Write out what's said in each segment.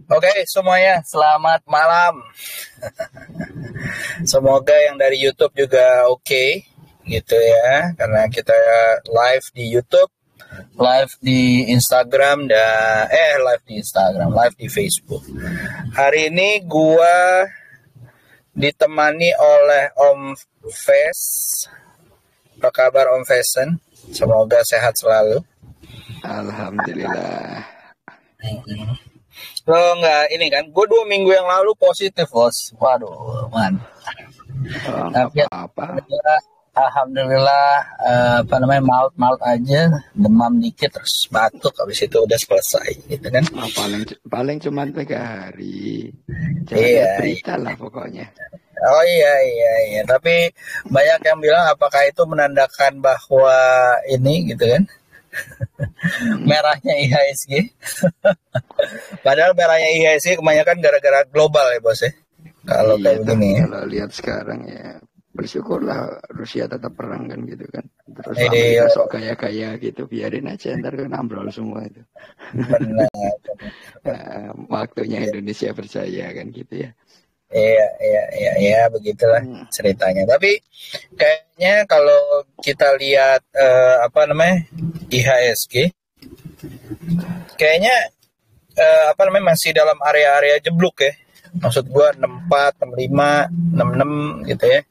Oke, semuanya selamat malam. Semoga yang dari YouTube juga oke, gitu ya, karena kita live di YouTube, live di Instagram live di Facebook. Hari ini gua ditemani oleh Om Fes. Apa kabar Om Fesen? Semoga sehat selalu. Alhamdulillah. Lo nggak ini kan? Gue 2 minggu yang lalu positif, bos. Waduh, man. Tapi Apa-apa. alhamdulillah, maut aja, demam dikit terus batuk, habis itu udah selesai, gitu kan? Paling cuma 3 hari. Jangan Iya, lihat berita iya. lah pokoknya. Oh iya. Tapi banyak yang bilang apakah itu menandakan bahwa ini, gitu kan? Merahnya IHSG. Padahal merahnya IHSG kebanyakan gara-gara global ya, bos ya. Kalau kayak begini ya. Kalau lihat sekarang ya bersyukurlah Rusia tetap perang kan gitu kan. Terus Iya. Amerika sok gaya-gaya gitu, biarin aja ntar kan ambrol semua itu. Benar. Waktunya Indonesia berjaya kan gitu ya. Iya, begitulah ceritanya. Tapi kayaknya kalau kita lihat IHSG, kayaknya masih dalam area-area jeblok ya. Maksud gua 64, 65, 66 gitu ya.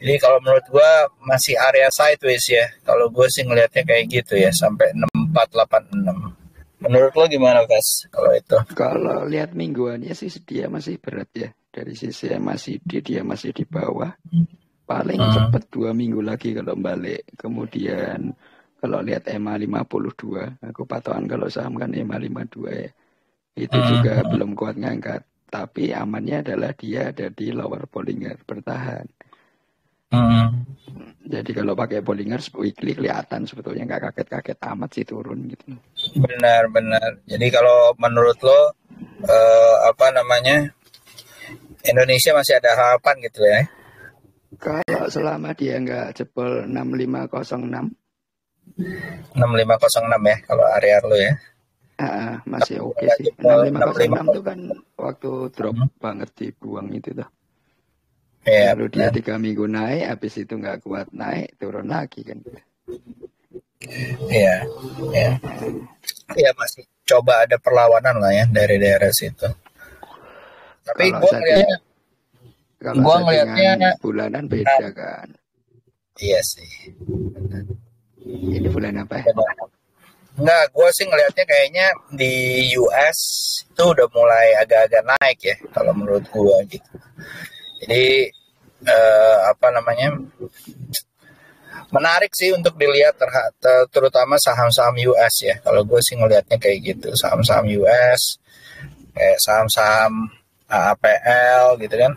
Jadi kalau menurut gua masih area sideways ya. Kalau gua sih ngelihatnya kayak gitu ya, sampai 64, 86. Menurut lo gimana, Kas? Kalau itu? Kalau lihat mingguannya sih dia masih berat ya. Dari sisi dia masih di bawah. Paling cepat 2 minggu lagi kalau balik. Kemudian kalau lihat EMA 52, aku patokan kalau saham kan EMA 52 ya. Itu juga belum kuat ngangkat. Tapi amannya adalah dia ada di lower Bollinger bertahan. Jadi kalau pakai Bollinger weekly kelihatan sebetulnya nggak kaget-kaget amat sih turun gitu. Benar. Jadi kalau menurut lo Indonesia masih ada harapan gitu ya? Kalau selama dia nggak jebol 6506. 6506 ya kalau area lo ya. Masih oke sih. 6506 itu kan waktu drop banget dibuang itu tuh. Lalu dia 3 minggu naik, habis itu nggak kuat naik, turun lagi kan. Iya. Ya masih coba ada perlawanan lah ya dari daerah situ. Tapi gue ngelihatnya bulanan beda kan. Iya sih. Ini bulan apa ya? Enggak, gue sih ngelihatnya kayaknya di US itu udah mulai agak-agak naik ya kalau menurut gue gitu. Jadi menarik sih untuk dilihat terutama saham-saham US ya. Kalau gue sih ngelihatnya kayak gitu, saham-saham US, kayak saham-saham AAPL gitu kan.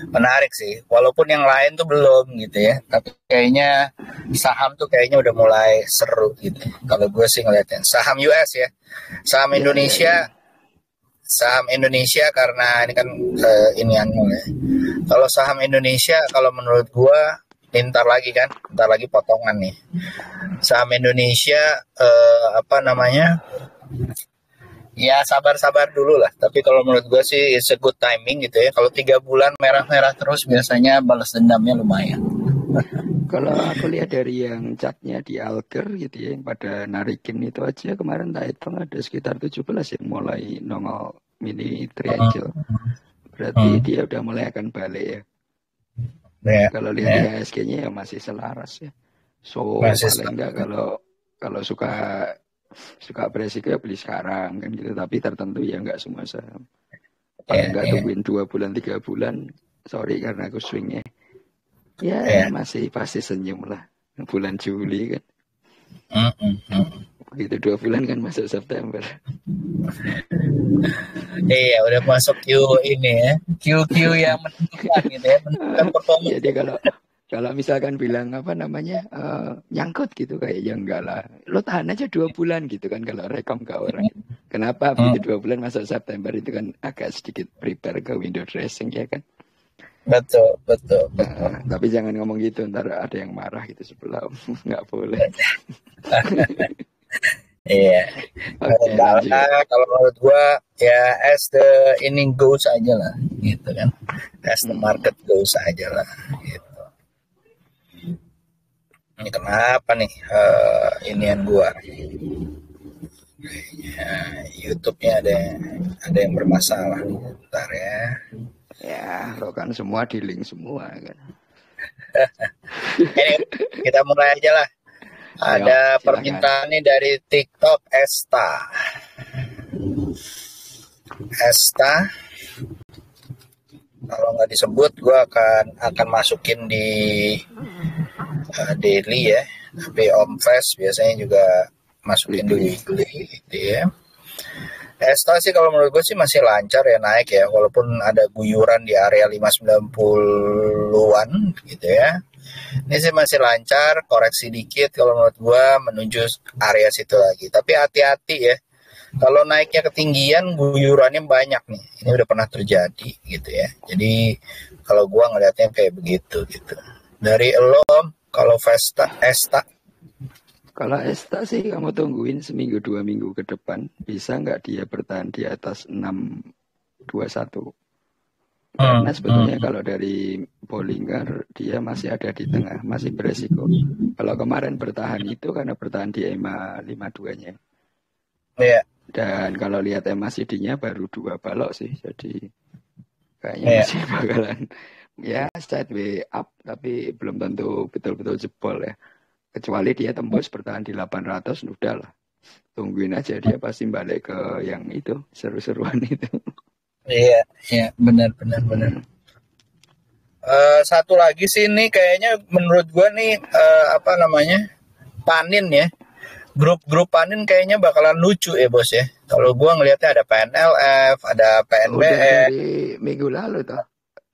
Menarik sih, walaupun yang lain tuh belum gitu ya. Tapi kayaknya saham tuh kayaknya udah mulai seru gitu. Kalau gue sih ngelihatnya saham US ya, saham Indonesia. Saham Indonesia karena ini kan kalau saham Indonesia kalau menurut gua ntar lagi potongan nih. Saham Indonesia ya sabar dulu lah. Tapi kalau menurut gua sih it's a good timing gitu ya. Kalau 3 bulan merah-merah terus biasanya balas dendamnya lumayan. Kalau aku lihat dari yang catnya di Alger gitu ya, yang pada narikin itu aja kemarin tak hitung ada sekitar 17 yang mulai nongol mini triangle. Berarti dia udah mulai akan balik ya. Kalau lihat IHSG-nya ya masih selaras ya. So paling enggak kalau suka beresiko ya beli sekarang kan gitu. Tapi tertentu ya enggak semua saham. Paling enggak tungguin 2 bulan 3 bulan. Sorry karena aku swingnya. Ya masih pasti senyum lah. Bulan Juli kan. Begitu 2 bulan kan masuk September. Iya udah masuk Q ini ya. Q yang menentukan gitu ya. Menentukan performa. Jadi kalau misalkan bilang nyangkut gitu kayak ya enggak lah. Lo tahan aja 2 bulan gitu kan kalau rekom ke orang. Kenapa begitu 2 bulan masuk September itu kan agak sedikit prepare ke window dressing ya kan. Betul. Tapi jangan ngomong gitu, ntar ada yang marah gitu sebelah. Nggak boleh. Iya. Oke, Enggak lanjut. lah, kalau menurut gua ya as the inning goes aja lah, gitu kan. As the Hmm, market goes aja lah, gitu. Ini kenapa nih inian gua? Ya, YouTube-nya ada yang bermasalah nih. Bentar ya. ya, lo kan semua di link semua kan. Ini kita mulai aja lah. Ayo, Ada silakan. permintaan nih dari TikTok Esta. Esta, kalau nggak disebut, gue akan masukin di daily ya. Tapi Om Fest biasanya juga masukin di Weekly. weekly gitu ya. Esta sih kalau menurut gue sih masih lancar ya naik ya, walaupun ada guyuran di area 590-an gitu ya. Ini sih masih lancar, koreksi dikit kalau menurut gue menuju area situ lagi. Tapi hati-hati ya, kalau naiknya ketinggian guyurannya banyak nih. Ini udah pernah terjadi gitu ya. Jadi kalau gue ngelihatnya kayak begitu gitu. Dari lo, kalau Esta. Kalau Esta sih kamu tungguin seminggu 2 minggu ke depan. Bisa nggak dia bertahan di atas 621? Karena Hmm, sebetulnya hmm, kalau dari Bollinger dia masih ada di tengah, masih beresiko. Kalau kemarin bertahan itu karena bertahan di EMA 52-nya. ya, Dan kalau lihat EMA CD-nya baru 2 balok sih. Jadi kayaknya ya, masih bakalan ya sideways up, tapi belum tentu betul-betul jebol ya. Kecuali dia tembus bertahan di 800, udah lah. Tungguin aja dia pasti balik ke yang itu, seru-seruan itu. iya, iya, benar, benar, benar. Satu lagi sih ini kayaknya menurut gua nih apa namanya panin ya. Grup-grup panin kayaknya bakalan lucu ya bos ya. Kalau gua ngelihatnya ada PNLF, ada Udah PNBE, dari minggu lalu toh.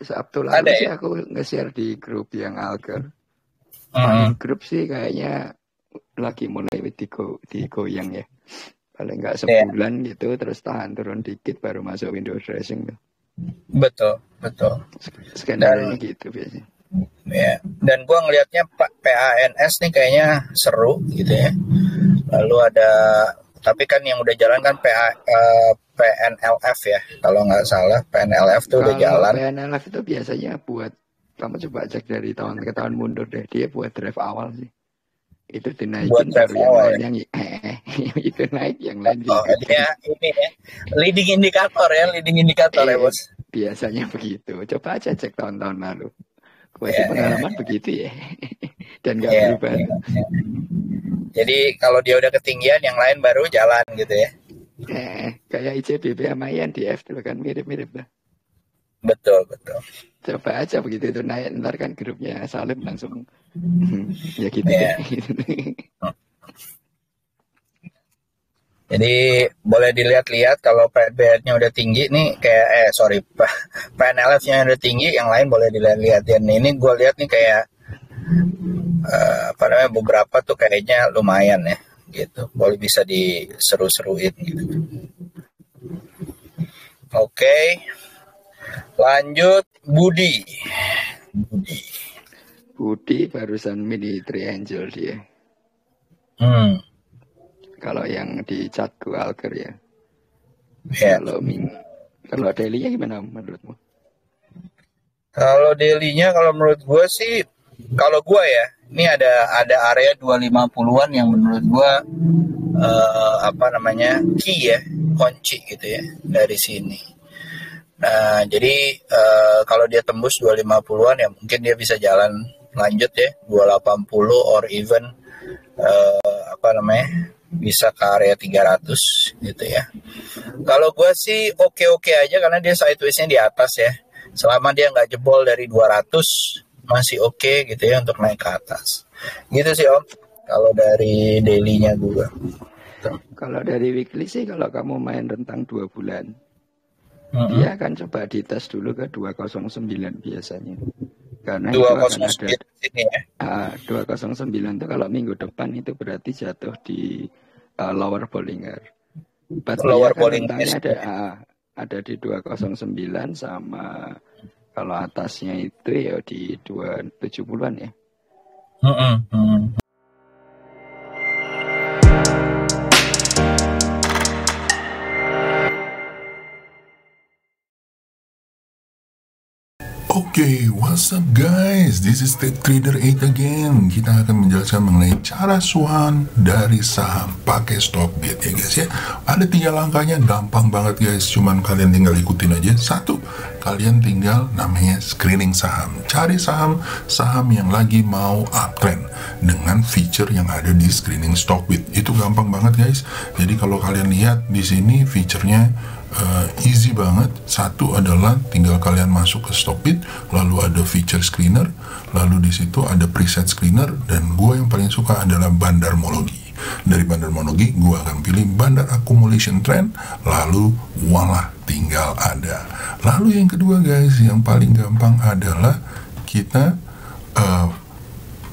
Sabtu lalu ada sih ya. aku nge-share di grup yang Alker. Panin Mm-mm. grup sih kayaknya lagi mulai digoyang ya. Paling nggak Ya, sebulan gitu, terus tahan turun dikit baru masuk window dressing tuh. betul, betul. Skenario Dan gitu biasanya. ya, dan gua ngelihatnya PANS nih kayaknya seru gitu ya. Lalu ada tapi kan yang udah jalan kan PNLF ya. Kalau nggak salah PNLF tuh udah Kalau jalan PNLF itu biasanya buat, kamu coba cek dari tahun ke tahun mundur deh, dia buat drive awal sih. Itu buat dinaikin drive baru yang awal lain ya. yang itu naik, yang lain Oh, ngikutin. dia ini ya. Leading indikator ya, Bos. Biasanya begitu. Coba aja cek tahun-tahun lalu. Gue sih Ya, ya, pengalaman begitu ya. Dan nggak ya, berubah ya. tuh. Jadi kalau dia udah ketinggian yang lain baru jalan gitu ya. Kayak ICBP sama INDF tuh kan mirip-mirip lah. Betul, betul. Coba aja begitu itu naik, ntar kan grupnya Salim langsung ya gitu deh. Ya. Jadi boleh dilihat-lihat kalau PNBR-nya udah tinggi nih kayak PNLF-nya udah tinggi, yang lain boleh dilihat-lihat. Dan ini gue lihat nih kayak apa namanya beberapa tuh kayaknya lumayan ya gitu. Boleh bisa diseru-seruin gitu. Oke, lanjut Budi. Budi. Budi barusan mini triangle dia. Hmm, Kalau yang di chatku Alker ya. ya. Kalau daily-nya gimana menurutmu? Kalau daily-nya kalau menurut gue sih kalau gue ya, ini ada area 250-an yang menurut gue apa namanya key ya, kunci gitu ya dari sini. Nah, jadi kalau dia tembus 250-an ya mungkin dia bisa jalan lanjut ya 280 or even apa namanya bisa ke area 300 gitu ya. Kalau gue sih oke-oke aja karena dia sideways-nya di atas ya. Selama dia nggak jebol dari 200 masih oke gitu ya untuk naik ke atas. Gitu sih Om. Kalau dari daily-nya gue. Kalau dari weekly sih, kalau kamu main rentang 2 bulan, Mm-hmm. dia akan coba dites dulu ke 209 biasanya. Karena itu akan ada 209 sini ya. 209 itu kalau minggu depan itu berarti jatuh di lower Bollinger. But dia Lower kan bowling rentangnya ya. ada di 209 sama kalau atasnya itu ya di 270-an ya. Mm-hmm. Oke, what's up guys? This is Tech Trader 8 again. Kita akan menjelaskan mengenai cara cuan dari saham pakai Stockbit ya guys ya. Ada 3 langkahnya, gampang banget guys. Cuman kalian tinggal ikutin aja. 1, kalian tinggal namanya screening saham. Cari saham yang lagi mau uptrend dengan feature yang ada di screening Stockbit. Itu gampang banget guys. Jadi kalau kalian lihat di sini featurenya easy banget. 1 adalah tinggal kalian masuk ke Stockbit, lalu ada feature screener, lalu di situ ada preset screener, dan gue yang paling suka adalah bandarmologi. Dari bandarmologi gue akan pilih bandar accumulation trend, lalu walah tinggal ada. Lalu yang kedua guys, yang paling gampang adalah kita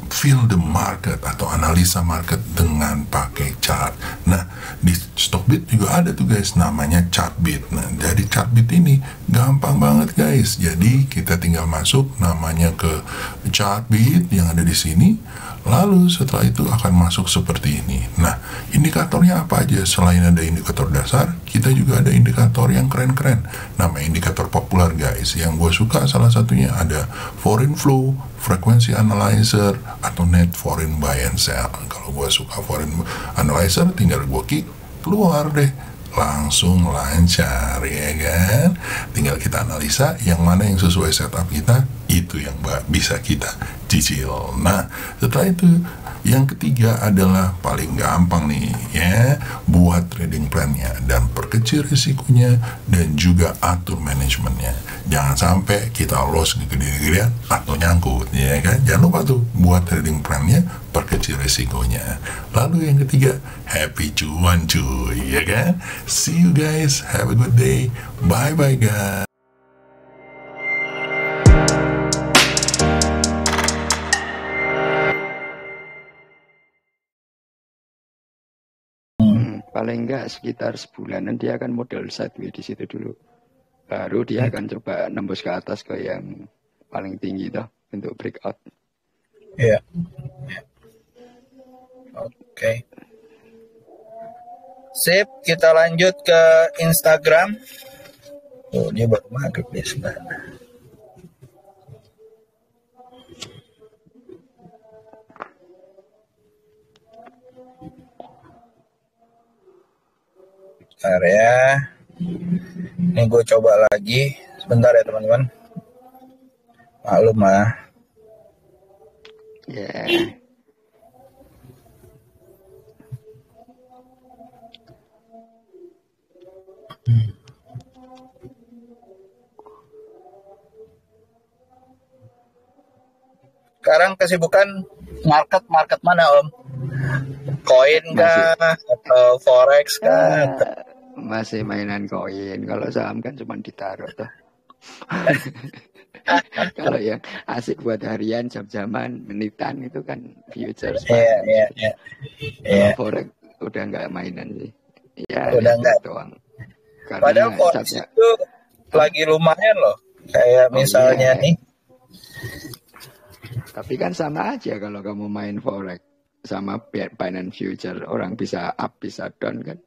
feel the market atau analisa market dengan pakai chart. Nah, di Stockbit juga ada tuh guys namanya Chartbit. Nah, dari Chartbit ini gampang banget guys. Jadi kita tinggal masuk namanya ke Chartbit yang ada di sini. Lalu setelah itu akan masuk seperti ini. Nah, indikatornya apa aja? Selain ada indikator dasar, kita juga ada indikator yang keren-keren. Nama indikator populer guys. Yang gue suka salah satunya ada foreign flow, frequency analyzer, atau net foreign buy and sell. Kalau gue suka foreign analyzer, tinggal gue klik, keluar deh. Langsung lancar ya kan. Tinggal kita analisa yang mana yang sesuai setup kita, itu yang bisa kita cicil. Nah, setelah itu yang ketiga adalah paling gampang nih ya, buat trading plan-nya dan perkecil risikonya dan juga atur manajemennya. Jangan sampai kita loss gede-gedean atau nyangkut ya kan. Jangan lupa tuh buat trading plan-nya, perkecil risikonya. Lalu yang ketiga, happy cuan cuy ya kan. See you guys, have a good day. Bye bye guys. Paling enggak sekitar sebulanan dia akan modal sideways di situ dulu. Baru dia akan coba nembus ke atas ke yang paling tinggi tuh untuk breakout. Iya. Oke. Sip, kita lanjut ke Instagram. Oh, dia baru maghrib di sebelah. Bentar ya. Ini gue coba lagi. Sebentar ya teman-teman. Maklum lah. Ya. Sekarang kesibukan market mana Om? Koin kah? Atau forex kah? Masih mainan koin. Kalau saham kan cuma ditaruh tuh. Kalau yang asik buat harian, jam-jaman, menitan itu kan futures. Iya. Forex udah nggak mainan sih. Ya, udah nggak doang. Padahal forex itu lagi lumayan loh. Kayak misalnya nih. Tapi kan sama aja kalau kamu main forex sama Binance Future, orang bisa up bisa down kan.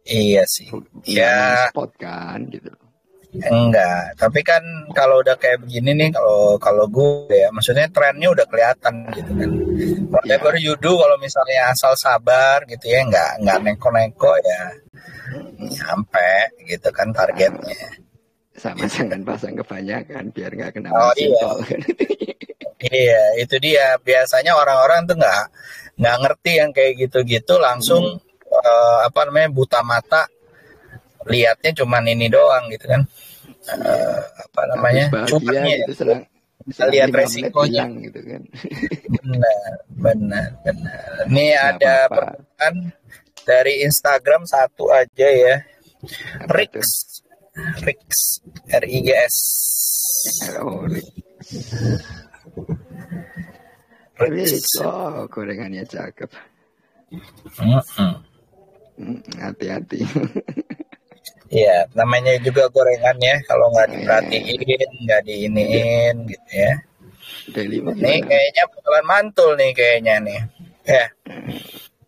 Iya sih. Ya spot kan gitu. Enggak, tapi kan kalau udah kayak begini nih, kalau gue ya, maksudnya trennya udah kelihatan gitu kan. Whatever you do, kalau misalnya asal sabar gitu ya, nggak neko-neko ya, sampai gitu kan targetnya. Sama jangan pasang kebanyakan biar nggak kena iya. Kan. Iya, itu dia. Biasanya orang-orang tuh nggak ngerti yang kayak gitu-gitu, langsung buta mata. Lihatnya cuman ini doang gitu kan, cuannya gitu, selang lihat resikonya gitu kan. benar ini ada pertanyaan dari Instagram satu aja ya. Rix RIGS. Oh, gorengannya cakep. Hati-hati. Iya, namanya juga gorengan ya. Kalau nggak diperhatiin, nggak diiniin gitu ya. Nih kayaknya bakalan mantul nih kayaknya nih. Ya,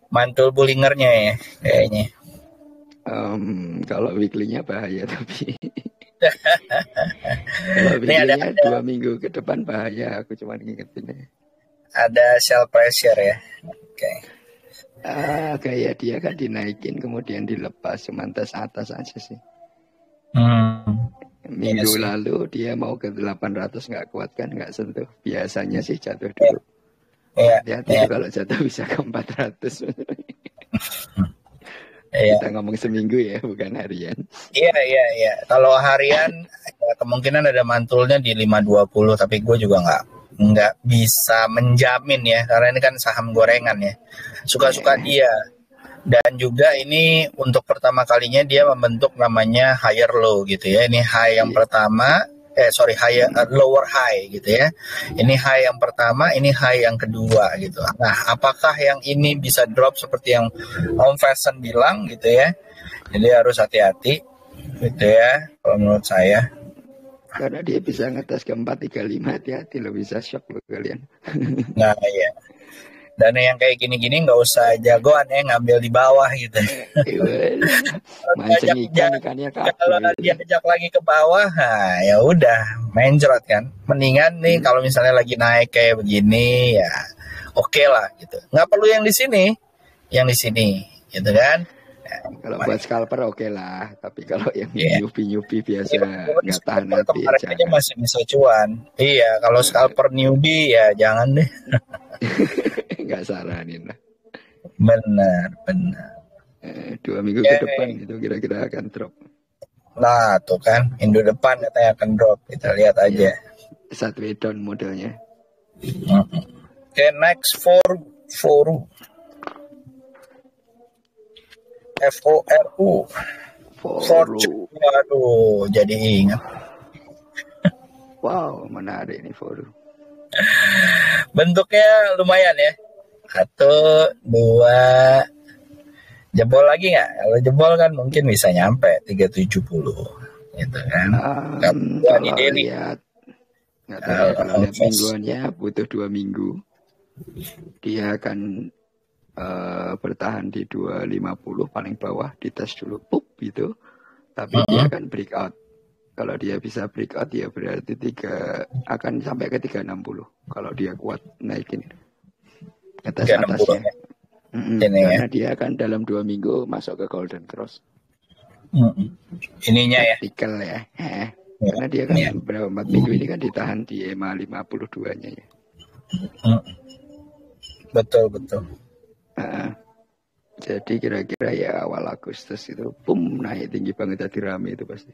mantul bullingernya ya kayaknya. Kalau weekly-nya bahaya tapi. Kalau Ini ada videonya 2 minggu ke depan bahaya, aku cuma ngingetin. ada sell pressure ya. Oke. Kayak dia kan dinaikin kemudian dilepas, cuma tes atas aja sih. Minggu Iya sih. lalu dia mau ke 800 nggak kuat kan, nggak sentuh. Biasanya sih jatuh dulu. Iya. Hati-hati Iya. tuh kalau jatuh bisa ke 400. Iya. Kita ngomong seminggu ya, bukan harian. Iya. Kalau harian ya, kemungkinan ada mantulnya di 520, tapi gue juga nggak bisa menjamin ya, karena ini kan saham gorengan ya. Suka-suka dia. Dan juga ini untuk pertama kalinya dia membentuk namanya higher low gitu ya. Ini high yang pertama, lower high gitu ya. Ini high yang pertama, ini high yang kedua gitu. Nah, apakah yang ini bisa drop seperti yang Om Faison bilang gitu ya? Jadi harus hati-hati gitu ya, kalau menurut saya. Karena dia bisa ngetes ke 435, hati-hati lo, bisa shock lo kalian. Nah, iya. Dan yang kayak gini-gini nggak usah jagoan ya, ngambil di bawah gitu. Mancing ikannya Kalau kabur. diajak lagi ke bawah, nah, ya udah mencrot kan. Mendingan nih kalau misalnya lagi naik kayak begini ya oke lah gitu. Nggak perlu yang di sini, gitu kan. Kalau buat scalper oke lah, tapi kalau yang Iya. nyupi biasa nggak tahan hati ya Kemarin aja jangan. masih bisa cuan. Iya, kalau scalper newbie ya jangan deh. Nggak saranin lah. Benar. 2 minggu ke depan itu kira-kira akan drop. Nah, tuh kan, minggu depan katanya akan drop. Kita lihat aja. Satu down modelnya. Oke, next Foru. FORU. Fortune. Waduh, jadi ingat. Wow, menarik nih Foru. Bentuknya lumayan ya. 1, 2. Jebol lagi nggak? Kalau jebol kan mungkin bisa nyampe 370. Gitu kan. Kalau lihat, nggak tahu, kalau lihat mingguannya butuh 2 minggu. Dia akan bertahan di 250 paling bawah, dites dulu pup gitu, tapi dia akan breakout. Kalau dia bisa breakout ya berarti akan sampai ke 360 kalau dia kuat naikin atasnya. Karena dia akan dalam 2 minggu masuk ke golden cross. Ininya ya, vertical ya. Karena dia kan berapa 4 minggu ini kan ditahan di EMA 52 nya ya. Betul. Jadi kira-kira ya awal Agustus itu naik tinggi banget, jadi rame itu pasti.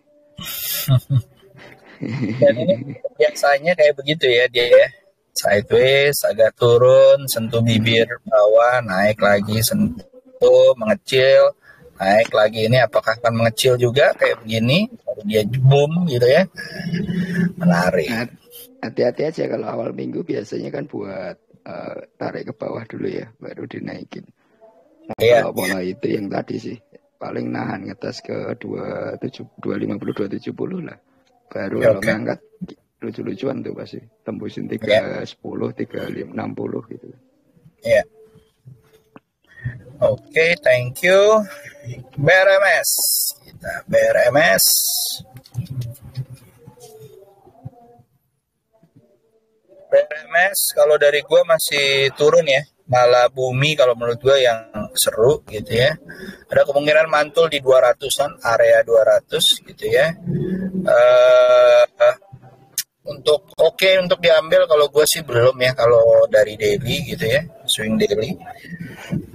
Dan ini biasanya kayak begitu ya dia ya. Sideways, agak turun, sentuh bibir bawah, naik lagi, sentuh, mengecil, naik lagi. Ini apakah akan mengecil juga kayak begini? Lalu dia boom gitu ya. Menarik. Nah, hati-hati aja kalau awal minggu biasanya kan buat tarik ke bawah dulu ya, baru dinaikin. Nah, kalau pola itu yang tadi sih paling nahan ngetes ke 250 270 lah. Baru kalau ngangkat lucu-lucuan tuh pasti tembusin 310 360 gitu. Iya. Oke, thank you. BRMS. Kita BRMS. BRMS kalau dari gue masih turun ya, malah bumi kalau menurut gue yang seru gitu ya. Ada kemungkinan mantul di 200-an, area 200 gitu ya. Untuk diambil kalau gue sih belum ya, kalau dari daily gitu ya, swing daily.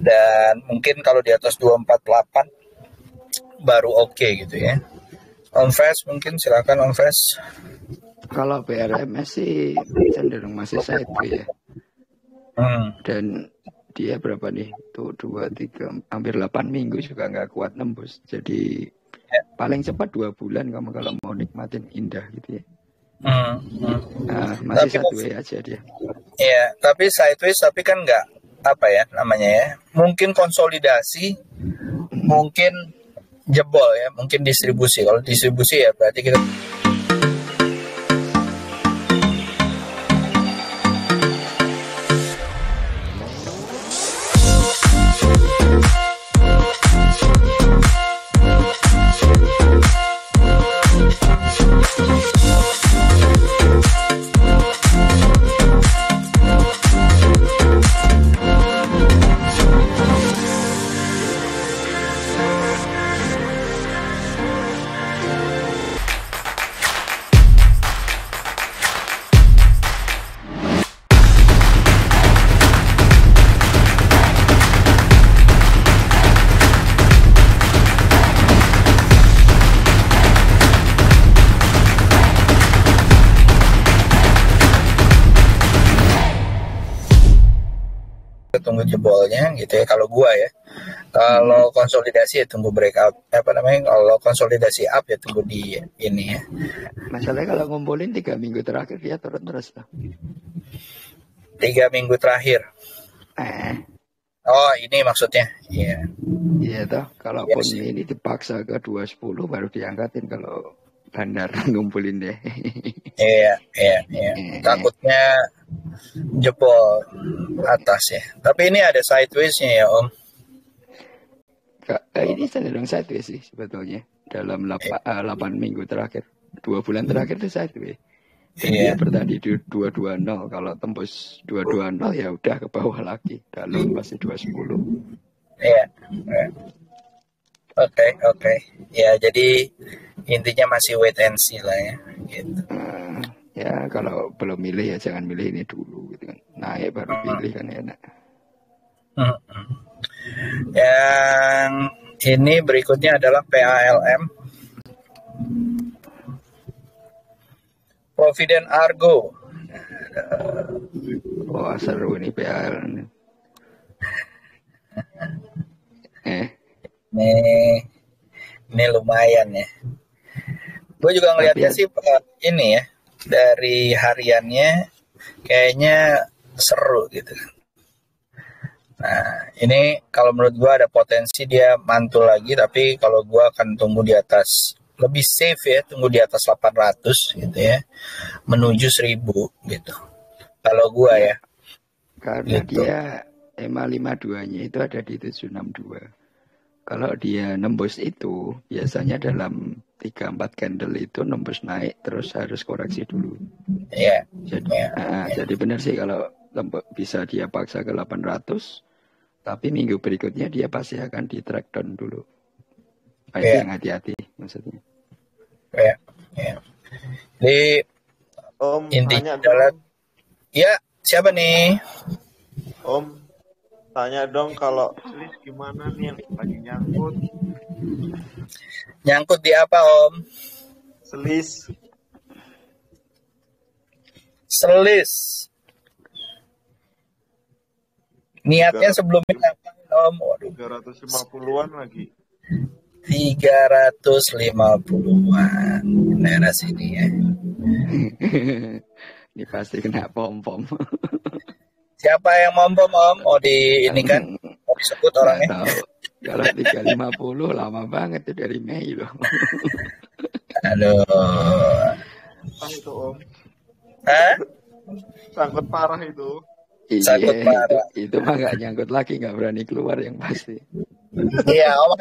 Dan mungkin kalau di atas 248 baru gitu ya. On fast mungkin silakan on fast. Kalau BRMS sih cenderung masih sideways ya. Dan dia berapa nih? Tuh 2, 3, hampir 8 minggu juga nggak kuat nembus. Jadi paling cepat 2 bulan kamu kalau mau nikmatin indah gitu ya. Masih sideways aja dia. Iya, tapi sideways tapi kan nggak apa ya namanya ya. Mungkin konsolidasi, mungkin jebol ya, mungkin distribusi. Kalau distribusi ya berarti kita tunggu jebolnya gitu ya. Kalau gua ya, kalau konsolidasi ya tunggu breakout. Kalau konsolidasi up ya tunggu di ini ya. Masalahnya kalau ngumpulin 3 minggu terakhir dia turun terus lah. 3 minggu terakhir. Oh ini maksudnya. Iya. Iya toh. Kalaupun ini dipaksa ke 210 baru diangkatin kalau bandar ngumpulin deh. Iya. Takutnya jebol atas ya. Tapi ini ada sideways-nya ya Om. Ini cenderung sideways sih sebetulnya. Dalam 8 minggu terakhir. 2 bulan terakhir itu sideways. Jadi dia bertanding di 220. Kalau tembus 220 ya udah ke bawah lagi. Dalam masih 210. Iya. Oke. Ya jadi intinya masih wait and see lah ya. Gitu. Ya kalau belum milih ya jangan milih ini dulu gitu kan. Naik baru pilih kan enak. Yang ini berikutnya adalah PALM, Provident Argo. Wah seru nih PALM. Ini lumayan ya. Gue juga ngeliatnya sih ini ya, dari hariannya kayaknya seru gitu. Nah ini kalau menurut gue ada potensi dia mantul lagi, tapi kalau gue akan tunggu di atas, lebih safe ya, tunggu di atas 800 gitu ya, menuju 1000 gitu. Kalau gue ya. Karena gitu. Dia EMA 52-nya itu ada di 762. Kalau dia nembus itu, biasanya dalam 3-4 candle itu nembus naik, terus harus koreksi dulu. Iya. Jadi benar sih kalau bisa dia paksa ke 800, tapi minggu berikutnya dia pasti akan di track down dulu. Itu yang hati-hati maksudnya. Iya. Jadi Om intinya adalah, ya siapa nih? Om tanya dong kalau selis gimana nih yang lagi nyangkut? Nyangkut di apa Om? Selis. Niatnya sebelumnya ngapain Om? Waduh. 350-an lagi. 350-an daerah sini ya. Ini pasti kena pom-pom. Siapa yang pom-pom Om? Mau di ini kan? Mau disebut orangnya? Tahu. Kalau 350 lama banget itu dari Mei loh. Aduh. Itu Om. Hah? Sangkut parah itu. Sangkut parah. Itu mah nggak nyangkut lagi, nggak berani keluar yang pasti. Iya, Om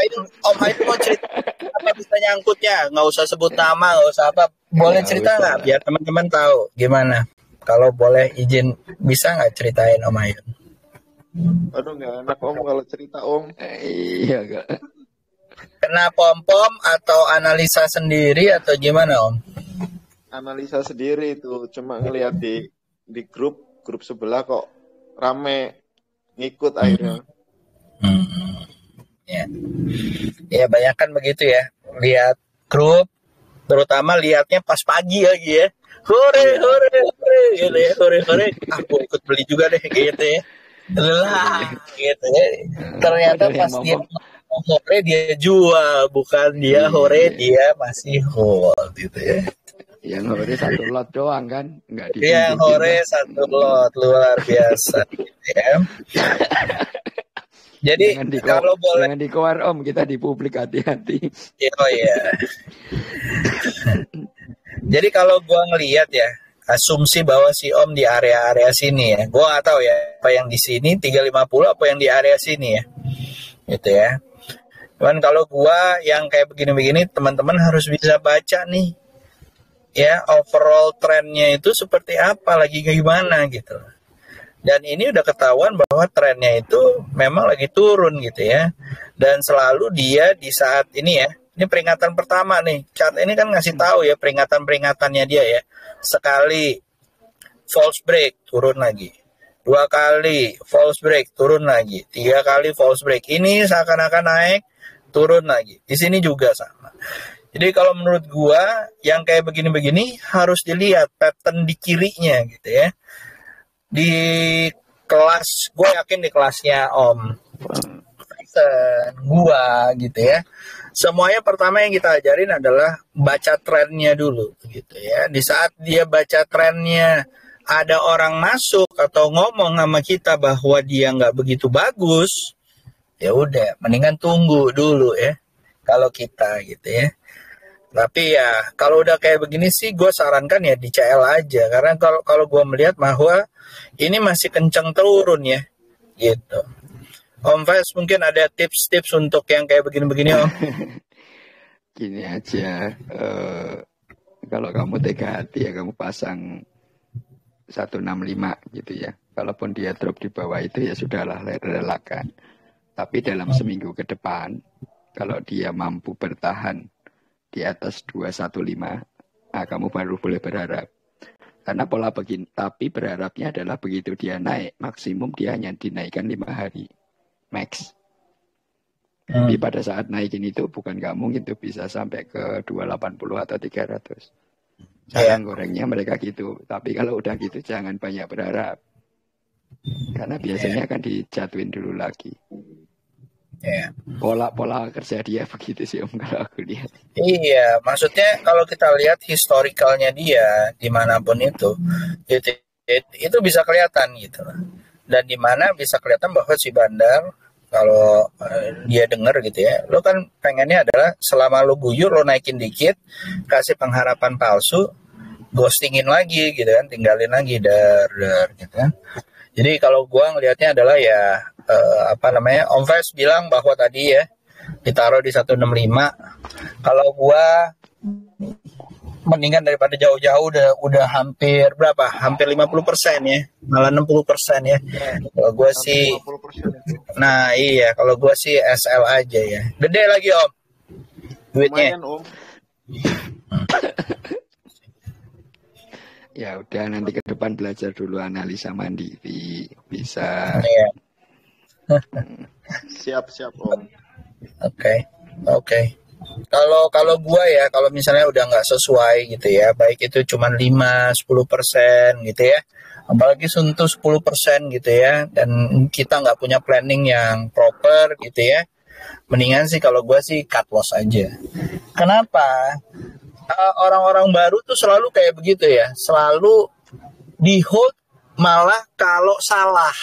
Haid mau cerita apa bisa nyangkutnya? Nggak usah sebut nama, nggak usah apa. Boleh cerita nggak? Biar teman-teman tahu gimana. Kalau boleh izin, bisa nggak ceritain Om Haid? Aduh nggak enak Om kalau cerita Om. Iya nggak. Kena pom-pom atau analisa sendiri atau gimana Om? Analisa sendiri itu, cuma ngelihat di grup sebelah kok rame ngikut akhirnya. Ya banyak kan begitu ya, lihat grup, terutama lihatnya pas pagi lagi ya, hore gitu ya, hore, aku ikut beli juga deh gitu ya, lah gitu ya. Ternyata pas dia hore dia jual, bukan dia hore dia masih hold gitu ya. Yang hore 1 lot doang kan, nggak di. Yang hore 1 lot luar biasa ya. Jadi kalau boleh jangan dikeluar Om, kita di publik hati-hati. Oh iya. Jadi kalau gua ngelihat ya, asumsi bahwa si Om di area-area sini ya. Gua nggak tahu ya apa yang di sini 350 apa yang di area sini ya. Gitu ya. Cuman kalau gua yang kayak begini-begini, teman-teman harus bisa baca nih. Ya, overall trennya itu seperti apa, lagi gimana gitu. Dan ini udah ketahuan bahwa trennya itu memang lagi turun gitu ya. Dan selalu dia di saat ini ya, ini peringatan pertama nih. Chart ini kan ngasih tahu ya peringatan-peringatannya dia ya. Sekali false break, turun lagi. 2 kali false break, turun lagi. 3 kali false break. Ini seakan-akan naik, turun lagi. Di sini juga sama. Jadi kalau menurut gua yang kayak begini-begini harus dilihat pattern di kirinya gitu ya. Di kelas, gue yakin di kelasnya Om Tyson, gua gitu ya. Semuanya pertama yang kita ajarin adalah baca trennya dulu gitu ya. Di saat dia baca trennya, ada orang masuk atau ngomong sama kita bahwa dia nggak begitu bagus, ya udah, mendingan tunggu dulu ya. Kalau kita gitu ya. Tapi ya kalau udah kayak begini sih, gue sarankan ya di CL aja. Karena kalau gue melihat bahwa ini masih kenceng turun ya, gitu. Om Faiz mungkin ada tips-tips untuk yang kayak begini-begini Om. Gini aja, kalau kamu tega hati ya kamu pasang 165 gitu ya. Kalaupun dia drop di bawah itu ya sudahlah, relakan. Tapi dalam seminggu ke depan, kalau dia mampu bertahan di atas 215, kamu baru boleh berharap. Karena pola begini, tapi berharapnya adalah begitu dia naik, maksimum dia hanya dinaikkan 5 hari. Max. Tapi pada saat naikin itu bukan nggak mungkin tuh bisa sampai ke 280 atau 300. Cara gorengnya mereka gitu. Tapi kalau udah gitu jangan banyak berharap. Karena biasanya akan dijatuhin dulu lagi. Pola kerja dia begitu sih Om, kalau aku lihat. Iya, maksudnya kalau kita lihat historicalnya dia dimanapun itu bisa kelihatan gitu. Dan di mana bisa kelihatan bahwa si bandar kalau dia denger gitu ya, lo kan pengennya adalah selama lo guyur lo naikin dikit, kasih pengharapan palsu, ghostingin lagi gitu kan, tinggalin lagi dar gitu kan. Jadi kalau gua ngelihatnya adalah ya Om Faiz bilang bahwa tadi ya ditaruh di 165. Kalau gua mendingan daripada jauh-jauh udah hampir berapa? Hampir 50% ya. Malah 60% ya. Kalau gua sih 50%. Nah, iya, kalau gua sih SL aja ya. Gede lagi, Om. Duitnya. Lumayan, Om. Ya udah, nanti ke depan belajar dulu analisa mandiri. Bisa. Iya. Siap, Om. Oke. Kalau gua ya, kalau misalnya udah nggak sesuai gitu ya, baik itu cuma 5-10% gitu ya, apalagi sentuh 10% gitu ya, dan kita nggak punya planning yang proper gitu ya, mendingan sih kalau gua sih cut loss aja. Kenapa? Orang-orang baru tuh selalu kayak begitu ya, selalu di hold, malah kalau salah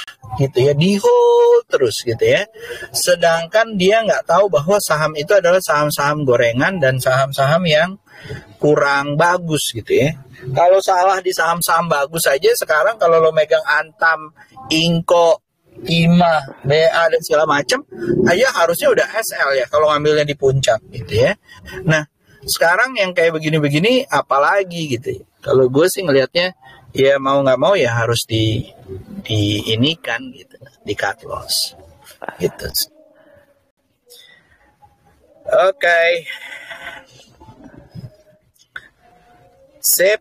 gitu ya di hold terus gitu ya, sedangkan dia nggak tahu bahwa saham itu adalah saham-saham gorengan dan saham-saham yang kurang bagus gitu ya. Kalau salah di saham-saham bagus aja sekarang, kalau lo megang Antam, Inco, Timah, BA dan segala macam aja harusnya udah SL ya kalau ngambilnya di puncak gitu ya. Nah sekarang yang kayak begini-begini apalagi gitu ya. Kalau gue sih ngelihatnya ya mau nggak mau ya harus di ini kan gitu, di cut loss gitu. Oke. Sip.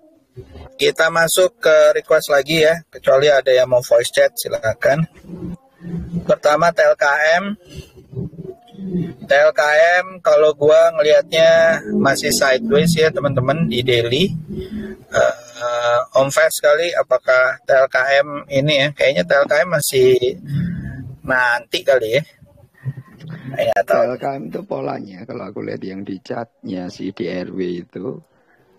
Kita masuk ke request lagi ya, kecuali ada yang mau voice chat silakan. Pertama TLKM kalau gua ngelihatnya masih sideways ya teman-teman di daily. Om Faiz kali, apakah TLKM ini ya? Kayaknya TLKM masih nanti kali ya. TLKM itu polanya, kalau aku lihat yang di chatnya si DRW itu,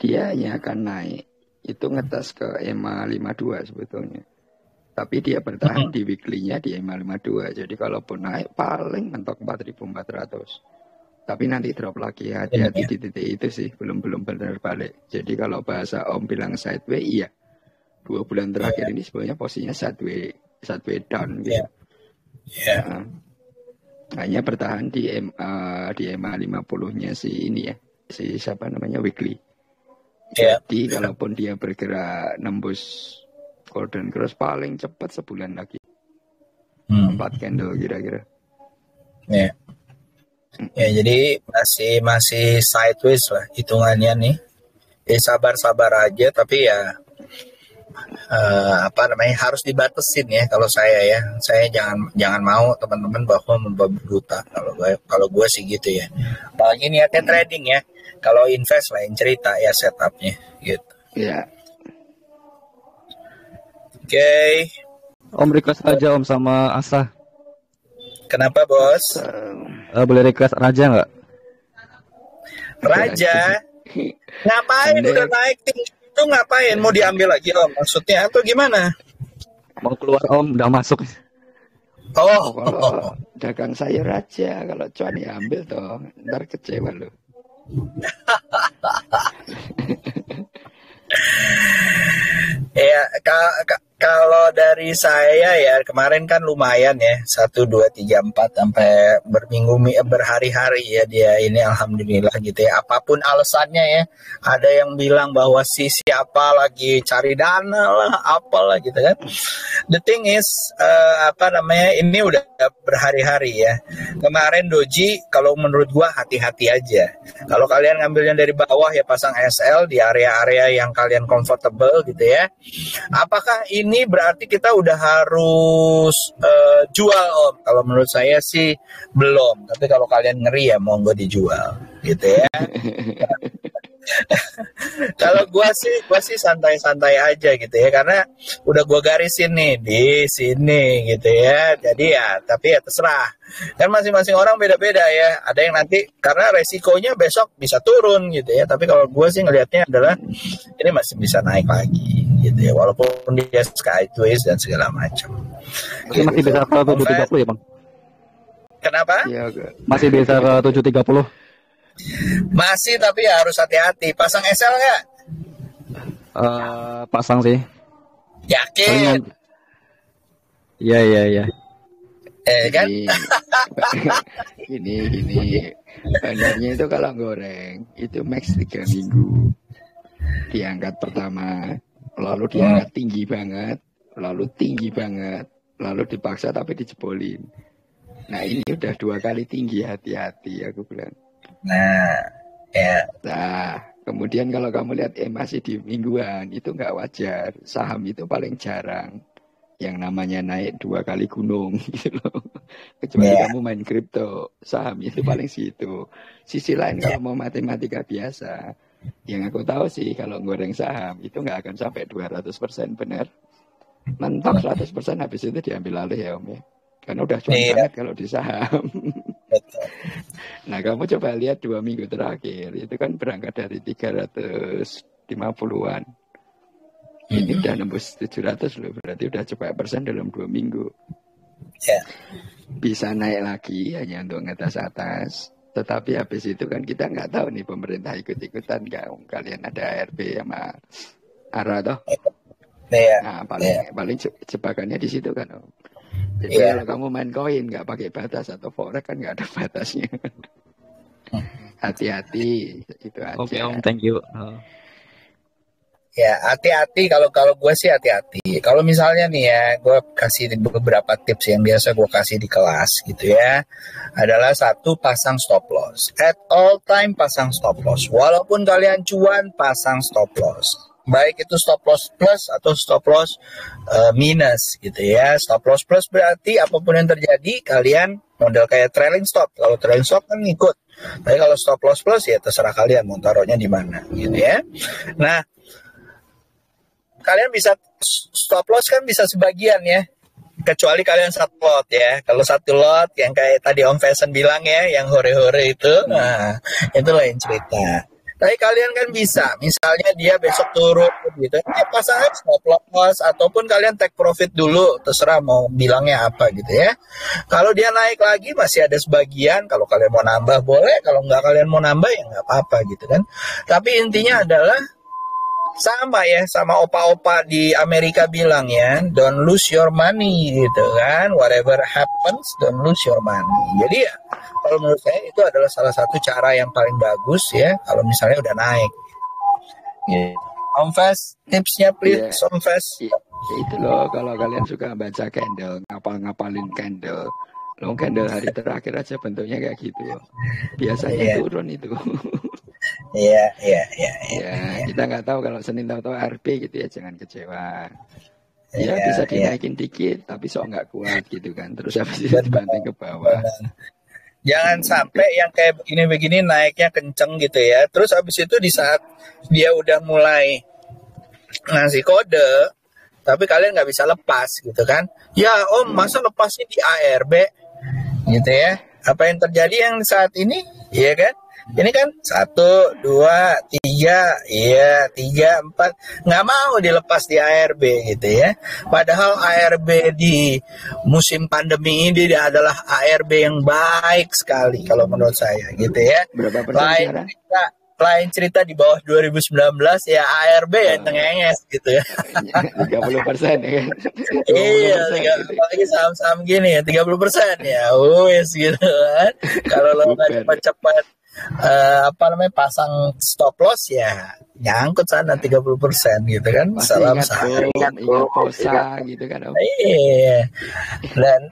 dia hanya akan naik. Itu ngetes ke EMA 52 sebetulnya. Tapi dia bertahan di weekly-nya di EMA 52. Jadi kalaupun naik paling mentok 4.400. Tapi nanti drop lagi, hati-hati di titik itu sih, belum benar balik. Jadi kalau bahasa Om bilang sideways, iya. 2 bulan terakhir ini sebenarnya posisinya sideways down gitu. Hanya bertahan di EMA 50-nya si ini ya, si siapa namanya weekly. Jadi kalaupun dia bergerak nembus golden cross paling cepat sebulan lagi. 4 candle kira-kira. Ya, jadi masih sideways lah hitungannya nih. Sabar-sabar aja, tapi ya harus dibatasin ya kalau saya ya. Saya jangan mau teman-teman bahwa membabi buta. Kalau gue sih gitu ya. Apalagi niatnya trading ya. Kalau invest lain cerita ya setupnya gitu. Iya. Oke. Om request aja Om sama Asa. Kenapa bos? Boleh request Raja nggak? Raja? Ngapain Anda udah naik tinggi itu ngapain? Mau diambil lagi om? Maksudnya atau gimana? Mau keluar Om, udah masuk. Oh, kalau dagang sayur aja, kalau cuan ya ambil toh, ntar kecewa lo. ya kalau dari saya ya kemarin kan lumayan ya 1, 2, 3, 4 sampai berhari-hari ya dia ini alhamdulillah gitu ya. Apapun alasannya ya, ada yang bilang bahwa siapa lagi cari dana lah, apalah gitu kan. The thing is ini udah berhari-hari ya. Kemarin doji kalau menurut gua hati-hati aja. Kalau kalian ngambilnya dari bawah ya pasang SL di area-area yang kalian comfortable gitu ya. Apakah ini berarti kita udah harus jual om? Kalau menurut saya sih belum. Tapi kalau kalian ngeri ya monggo dijual gitu ya. Kalau gua sih santai-santai aja gitu ya, karena udah gua garisin nih di sini gitu ya. Jadi ya tapi ya terserah. Kan masing-masing orang beda-beda ya. Ada yang nanti karena resikonya besok bisa turun gitu ya. Tapi kalau gua sih ngelihatnya adalah ini masih bisa naik lagi gitu ya. Walaupun dia sideways dan segala macam. Masih bisa ke 730 ya Bang? Kenapa? Ya, Masih bisa ke 730. Masih tapi ya harus hati-hati. Pasang SL nggak? Pasang sih. Yakin? Iya. Kan? Gini. Bandarnya itu kalau goreng itu max 3 minggu. Diangkat pertama, lalu diangkat tinggi banget, lalu dipaksa tapi dijebolin. Nah ini udah 2 kali tinggi, hati-hati aku bilang. Nah, ya. Nah, kemudian kalau kamu lihat masih di mingguan, itu nggak wajar. Saham itu paling jarang yang namanya naik 2 kali gunung gitu loh. Kecuali kamu main kripto, saham itu paling situ. Sisi lain kalau mau matematika biasa, yang aku tahu sih kalau goreng saham itu nggak akan sampai 200% benar. Mentok 100% habis itu diambil alih ya Om ya. Karena udah cuan banget kalau di saham. Betul. Nah kamu coba lihat 2 minggu terakhir itu kan berangkat dari 350-an. Ini udah nembus 700 loh, berarti udah coba persen dalam 2 minggu. Ya. Bisa naik lagi hanya untuk ngetes atas. Tetapi habis itu kan kita nggak tahu nih pemerintah ikut-ikutan nggak. Kalian ada ARB sama ARA toh. Nah paling jebakannya di situ kan Om. Jadi kalau kamu main koin nggak pakai batas atau forex kan nggak ada batasnya. Hati-hati itu aja. Oke Om, thank you. Ya hati-hati kalau gue sih hati-hati. Kalau misalnya nih ya, gue kasih beberapa tips yang biasa gue kasih di kelas gitu ya. Adalah 1, pasang stop loss. At all time pasang stop loss. Walaupun kalian cuan, pasang stop loss. Baik itu stop loss plus atau stop loss minus gitu ya. Stop loss plus berarti apapun yang terjadi kalian model kayak trailing stop. Kalau trailing stop kan ngikut. Tapi kalau stop loss plus ya terserah kalian mau taruhnya di mana gitu ya. Nah, kalian bisa stop loss kan bisa sebagian ya. Kecuali kalian 1 lot ya. Kalau 1 lot yang kayak tadi Om Faison bilang ya, yang hore-hore itu, nah itu lain cerita. Tapi kalian kan bisa, misalnya dia besok turun gitu, ya pasang aja stop loss ataupun kalian take profit dulu, terserah mau bilangnya apa gitu ya. Kalau dia naik lagi masih ada sebagian, kalau kalian mau nambah boleh, kalau nggak kalian mau nambah ya nggak apa-apa gitu kan. Tapi intinya adalah sama ya, sama opa-opa di Amerika bilang ya, don't lose your money gitu kan, whatever happens, don't lose your money. Jadi ya, kalau menurut saya itu adalah salah satu cara yang paling bagus ya, kalau misalnya udah naik. Om Fes, tipsnya please, Om Fes. Itu loh, kalau kalian suka baca candle, ngapalin candle, long candle hari terakhir aja bentuknya kayak gitu. Biasanya turun itu. Iya. Kita nggak tahu kalau Senin tahu RP gitu ya, jangan kecewa. Ya bisa dinaikin dikit, tapi sok nggak kuat gitu kan. Terus habis itu dibanting ke bawah. Jangan sampai yang kayak begini-begini naiknya kenceng gitu ya. Terus habis itu di saat dia udah mulai ngasih kode, tapi kalian nggak bisa lepas gitu kan. Ya Om, masa lepasnya di ARB gitu ya. Apa yang terjadi yang saat ini, ya kan? Ini kan 1, 2, 3, ya 3, 4 nggak mau dilepas di ARB gitu ya. Padahal ARB di musim pandemi ini adalah ARB yang baik sekali kalau menurut saya gitu ya. Berapa persen sekarang? Lain cerita di bawah 2019 ya ARB ya tengenges gitu ya. 30% ya kan? Iya, 20% gitu. apalagi saham-saham gini ya 30% ya, wes gitu kan. Kalau lo nggak cepat-cepat pasang stop loss ya nyangkut sana 30% gitu kan. Pasti Salam ingat saham. ingat posa gitu kan Om. Iya.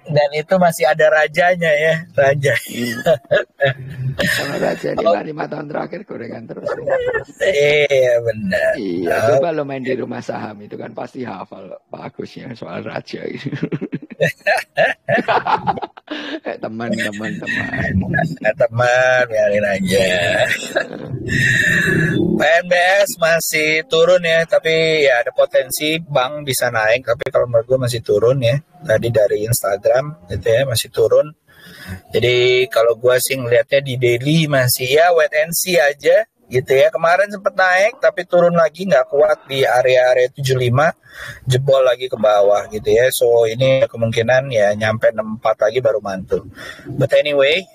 Dan itu masih ada rajanya ya, raja. Kalau raja ini 5 tahun terakhir gorengan terus. Iya benar. Iya, coba lo main di rumah saham itu kan pasti hafal bagusnya soal raja gitu. Teman, biarin aja. PNBS masih turun ya, tapi ya ada potensi bank bisa naik, tapi kalau menurut gue masih turun ya. Tadi dari Instagram gitu ya masih turun. Jadi kalau gue sih ngelihatnya di daily masih ya wait and see aja gitu ya. Kemarin sempat naik tapi turun lagi, nggak kuat di area 75, jebol lagi ke bawah gitu ya. So ini kemungkinan ya nyampe 64 lagi baru mantul. But anyway,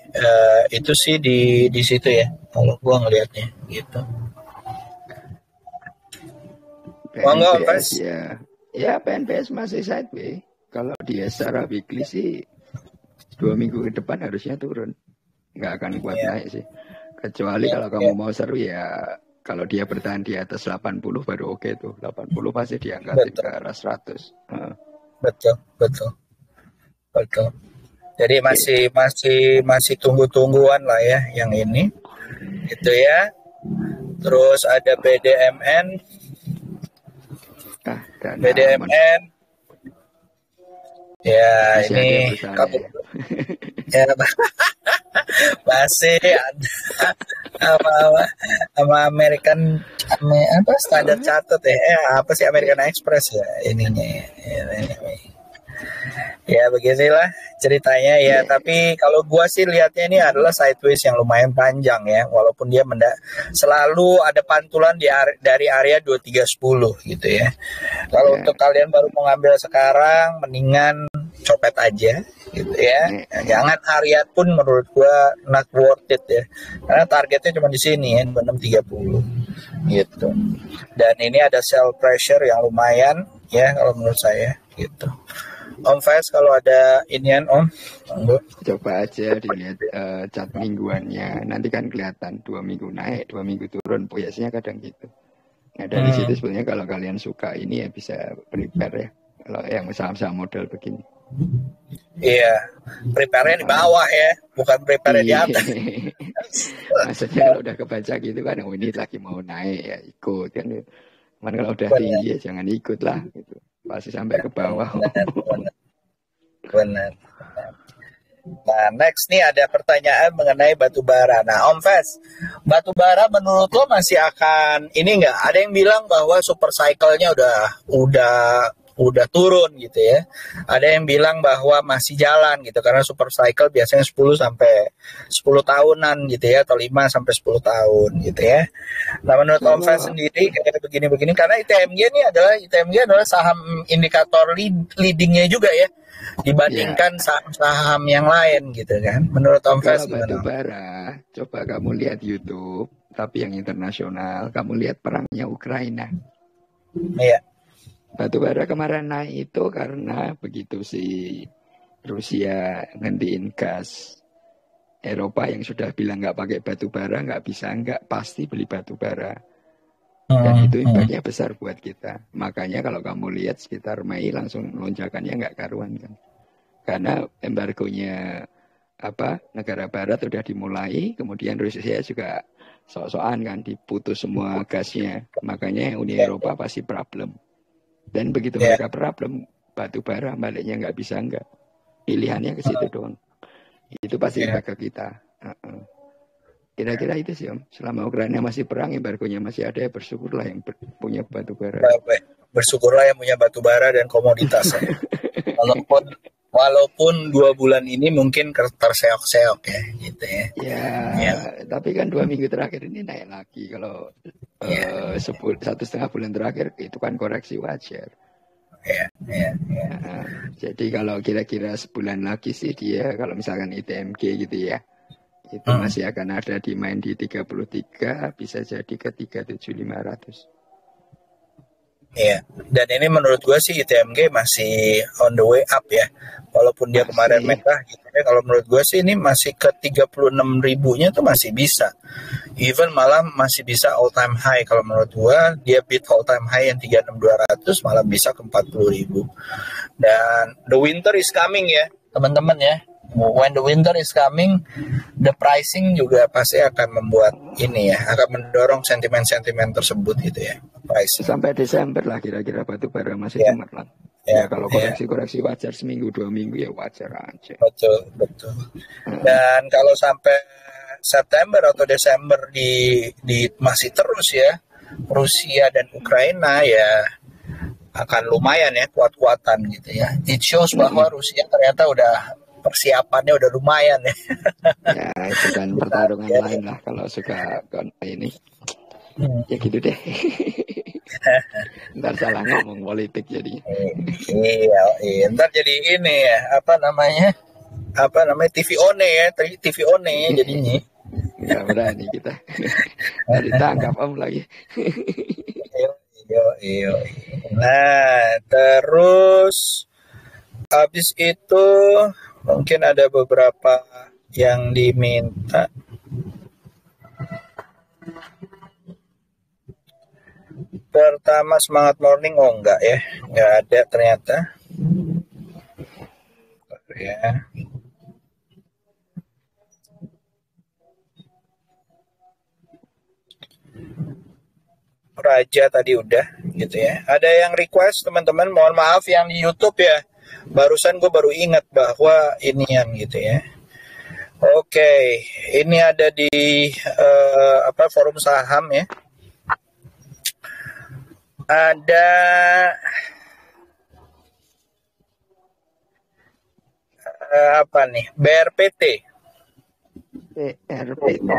itu sih di situ ya kalau gua ngelihatnya gitu. PNBS ya PNBS masih sideways. Kalau dia secara weekly sih 2 minggu ke depan harusnya turun, nggak akan kuat naik sih. Kecuali kalau kamu mau seru ya, kalau dia bertahan di atas 80 baru oke tuh. 80 pasti diangkat ke arah 100. Betul. Jadi masih tunggu-tungguan lah ya yang ini. Itu ya. Terus ada BDMN. BDMN. Ya masih ini ya masih ada sama American Standard Chartered ya, apa sih American Express ya ininya ya beginilah ceritanya ya. Tapi kalau gua sih lihatnya ini adalah sideways yang lumayan panjang ya, walaupun dia selalu ada pantulan dari area 2310 gitu ya. Kalau untuk kalian baru mau ngambil sekarang, mendingan copet aja gitu ya. Jangan harian pun menurut gua not worth it ya, karena targetnya cuma di sini ya 2630 gitu. Dan ini ada sell pressure yang lumayan ya kalau menurut saya gitu. Om Faiz kalau ada inian Om, coba aja dilihat chart mingguannya, nanti kan kelihatan 2 minggu naik, 2 minggu turun, biasanya kadang gitu. Nah dari situ sebenarnya kalau kalian suka ini ya bisa prepare ya, kalau yang saham-saham model begini. Iya, prepare-nya di bawah ya, bukan prepare di atas. Maksudnya kalau udah kebaca gitu kan, oh ini lagi mau naik ya ikut kan. Cuman kalau udah tinggi ya jangan ikut lah gitu. Pasti sampai ke bawah. Benar. Nah, next nih ada pertanyaan mengenai batu bara. Nah, Om Fes, batu bara menurut lo masih akan ini enggak? Ada yang bilang bahwa super cycle-nya udah turun gitu ya. Ada yang bilang bahwa masih jalan gitu karena super cycle biasanya 10 sampai 10 tahunan gitu ya, atau 5 sampai 10 tahun gitu ya. Nah, menurut Om Fes sendiri kayak begini-begini, karena ITMG adalah saham indikator leadingnya juga ya dibandingkan saham-saham yang lain gitu kan. Menurut Om Fes batu bara, coba kamu lihat YouTube tapi yang internasional, kamu lihat perangnya Ukraina. Iya. Batu bara kemarin naik itu karena begitu si Rusia ngentiin gas, Eropa yang sudah bilang nggak pakai batu bara, nggak pasti beli batu bara. Dan itu impactnya besar buat kita. Makanya kalau kamu lihat sekitar Mei langsung lonjakannya nggak karuan kan. Karena embargonya negara barat sudah dimulai, kemudian Rusia juga sok-sokan kan diputus semua gasnya. Makanya Uni Eropa pasti problem. Dan begitu mereka problem, batu bara baliknya nggak bisa pilihannya ke situ doang. Itu pasti impact ke kita. Kira-kira itu sih Om. Selama Ukraina masih perang, embargonya masih ada, ya bersyukurlah yang punya batu bara. bersyukurlah yang punya batu bara dan komoditas. Walaupun 2 bulan ini mungkin terseok-seok ya, gitu ya. Ya, tapi kan 2 minggu terakhir ini naik lagi. Kalau 1,5 bulan terakhir itu kan koreksi wajar. Ya. Nah, jadi kalau kira-kira sebulan lagi sih dia, kalau misalkan ITMG gitu ya, itu masih akan ada di main di 33, bisa jadi ke 37.500. Iya, dan ini menurut gue sih ITMG masih on the way up ya. Walaupun dia kemarin merah gitu ya, kalau menurut gue sih ini masih ke 36 ribunya tuh masih bisa. Even malah masih bisa all time high. Kalau menurut gue dia beat all time high yang 36.200 malah bisa ke 40 ribu. Dan the winter is coming ya teman-teman ya. When the winter is coming, the pricing juga pasti akan membuat ini ya, akan mendorong sentimen-sentimen tersebut gitu ya. Pricing. Sampai Desember lah kira-kira batu bara masih cemerlang. Ya kalau koreksi-koreksi wajar seminggu 2 minggu ya wajar aja. Betul. Dan kalau sampai September atau Desember di masih terus ya Rusia dan Ukraina ya akan lumayan ya kuat-kuatan gitu ya. It shows bahwa Rusia ternyata udah persiapannya udah lumayan ya. Ya itu kan pertarungan lain lah kalau suka ini. Ya gitu deh. Ntar salah ngomong politik jadi. Iya. Ntar jadi ini ya apa namanya TV One ya, TV One ya jadinya. Nggak berani kita. Ditangkap Om lagi. Iya. Nah terus habis itu mungkin ada beberapa yang diminta. Pertama semangat morning, enggak ya, enggak ada ternyata. Ya. Raja tadi udah gitu ya. Ada yang request teman-teman, mohon maaf yang di YouTube ya. Barusan gue baru ingat bahwa inian gitu ya. Oke, ini ada di forum saham ya. Ada apa nih? BRPT. BRPT.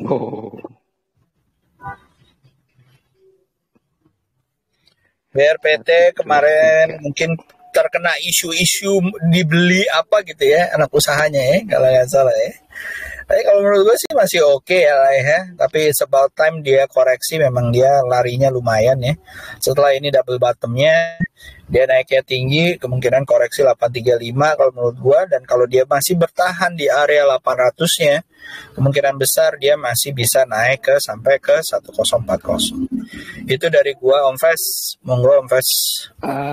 Oh. BRPT kemarin mungkin terkena isu-isu dibeli apa gitu ya anak usahanya ya kalau nggak salah ya. Tapi kalau menurut gue sih masih oke ya lah ya. Tapi it's about time dia koreksi, memang dia larinya lumayan ya. Setelah ini double bottomnya, dia naiknya tinggi, kemungkinan koreksi 835 kalau menurut gue. Dan kalau dia masih bertahan di area 800-nya, kemungkinan besar dia masih bisa naik sampai ke 1040. Itu dari gue, Om Fes. Monggo Om Fes.